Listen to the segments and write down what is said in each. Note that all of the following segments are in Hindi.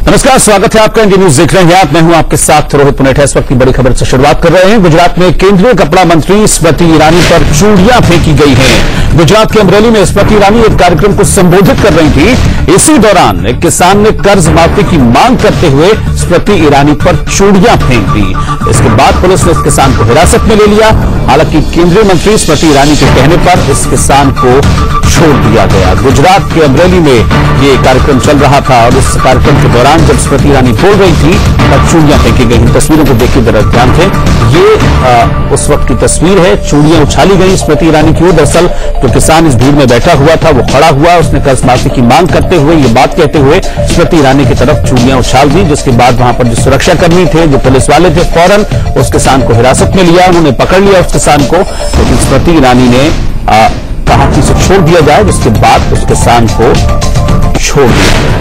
नमस्कार, स्वागत है आपका इंडिया न्यूज देख रहे हैं आप। मैं हूं आपके साथ रोहित पुनेठा। इस वक्त की बड़ी खबर से शुरुआत कर रहे हैं। गुजरात में केंद्रीय कपड़ा मंत्री स्मृति ईरानी पर चूड़ियां फेंकी गई हैं। गुजरात के अमरेली में स्मृति ईरानी एक कार्यक्रम को संबोधित कर रही थी। इसी दौरान एक किसान ने कर्ज माफी की मांग करते हुए स्मृति ईरानी पर चूड़ियां फेंक दी। इसके बाद पुलिस ने इस किसान को हिरासत में ले लिया। हालांकि केंद्रीय मंत्री स्मृति ईरानी के कहने पर इस किसान को छोड़ दिया गया। गुजरात के अमरेली में ये कार्यक्रम चल रहा था और इस कार्यक्रम के दौरान जब स्मृति ईरानी बोल रही थी तब चूड़ियां फेंकी गई। तस्वीरों को देखिए जरा ध्यान थे। ये उस वक्त की तस्वीर है। चूड़ियां उछाली गई स्मृति ईरानी की ओर। दरअसल जो किसान इस भीड़ में बैठा हुआ था वो खड़ा हुआ, उसने कर्ज माफी की मांग करते हुए ये बात कहते हुए स्मृति ईरानी की तरफ चूड़ियां उछाल दी। जिसके बाद वहां पर जो सुरक्षाकर्मी थे, जो पुलिस वाले थे, फौरन उस किसान को हिरासत में लिया। उन्होंने पकड़ लिया उस किसान को, लेकिन स्मृति ईरानी ने कहा कि इसे छोड़ दिया जाए। जिसके बाद उस किसान को छोड़ दिया गया।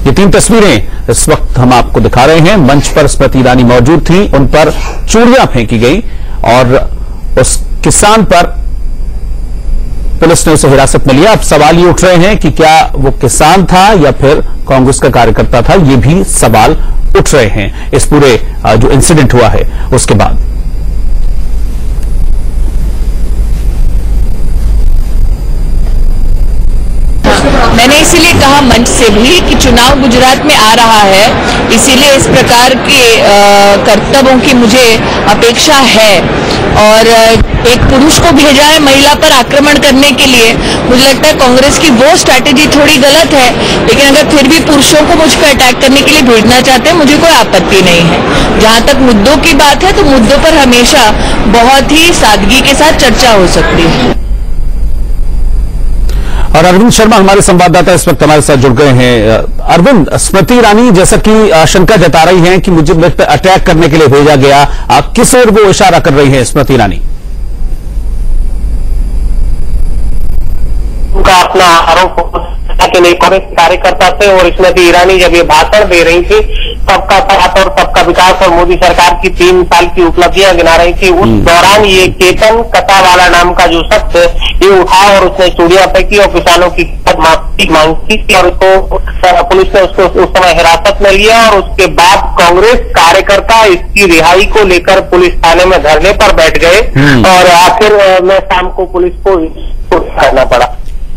ये तीन तस्वीरें इस वक्त हम आपको दिखा रहे हैं। मंच पर स्मृति ईरानी मौजूद थी, उन पर चूड़ियां फेंकी गई और उस किसान पर पुलिस ने उसे हिरासत में लिया। अब सवाल ये उठ रहे हैं कि क्या वो किसान था या फिर कांग्रेस का कार्यकर्ता था। ये भी सवाल उठ रहे हैं इस पूरे जो इंसिडेंट हुआ है उसके बाद। मैंने इसीलिए कहा मंच से भी कि चुनाव गुजरात में आ रहा है, इसीलिए इस प्रकार के कर्तव्यों की मुझे अपेक्षा है। और एक पुरुष को भेजा है महिला पर आक्रमण करने के लिए। मुझे लगता है कांग्रेस की वो स्ट्रैटेजी थोड़ी गलत है, लेकिन अगर फिर भी पुरुषों को मुझ पर अटैक करने के लिए भेजना चाहते हैं, मुझे कोई आपत्ति नहीं है। जहां तक मुद्दों की बात है तो मुद्दों पर हमेशा बहुत ही सादगी के साथ चर्चा हो सकती है। और अरविंद शर्मा हमारे संवाददाता इस वक्त हमारे साथ जुड़ गए हैं। अरविंद, स्मृति ईरानी जैसा कि आशंका जता रही हैं कि मुझे मुझ पर अटैक करने के लिए भेजा गया, किस ओर वो इशारा कर रही है स्मृति ईरानी? उनका अपना आरोप कि नहीं कांग्रेस कार्यकर्ता थे और स्मृति ईरानी जब ये भाषण दे रही थी सबका साथ और सबका विकास और मोदी सरकार की 3 साल की उपलब्धियां गिना रही थी, उस दौरान ये केतन कतावाला नाम का जो शख्स है ये उठा और उसने चूड़ियां फेंकी और किसानों की माफी मांगी थी और उसको पुलिस ने उसको उस समय हिरासत में लिया। और उसके बाद कांग्रेस कार्यकर्ता इसकी रिहाई को लेकर पुलिस थाने में धरने पर बैठ गए और आखिर में शाम को पुलिस को करना पड़ा।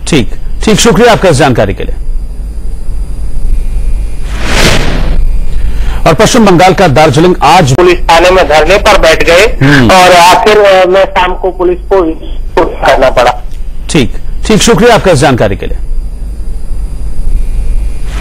ठीक, शुक्रिया आपका इस जानकारी के लिए। और पश्चिम बंगाल का दार्जिलिंग आज पुलिस थाने में धरने पर बैठ गए और आखिर में शाम को पुलिस को करना पड़ा। ठीक, शुक्रिया आपका इस जानकारी के लिए।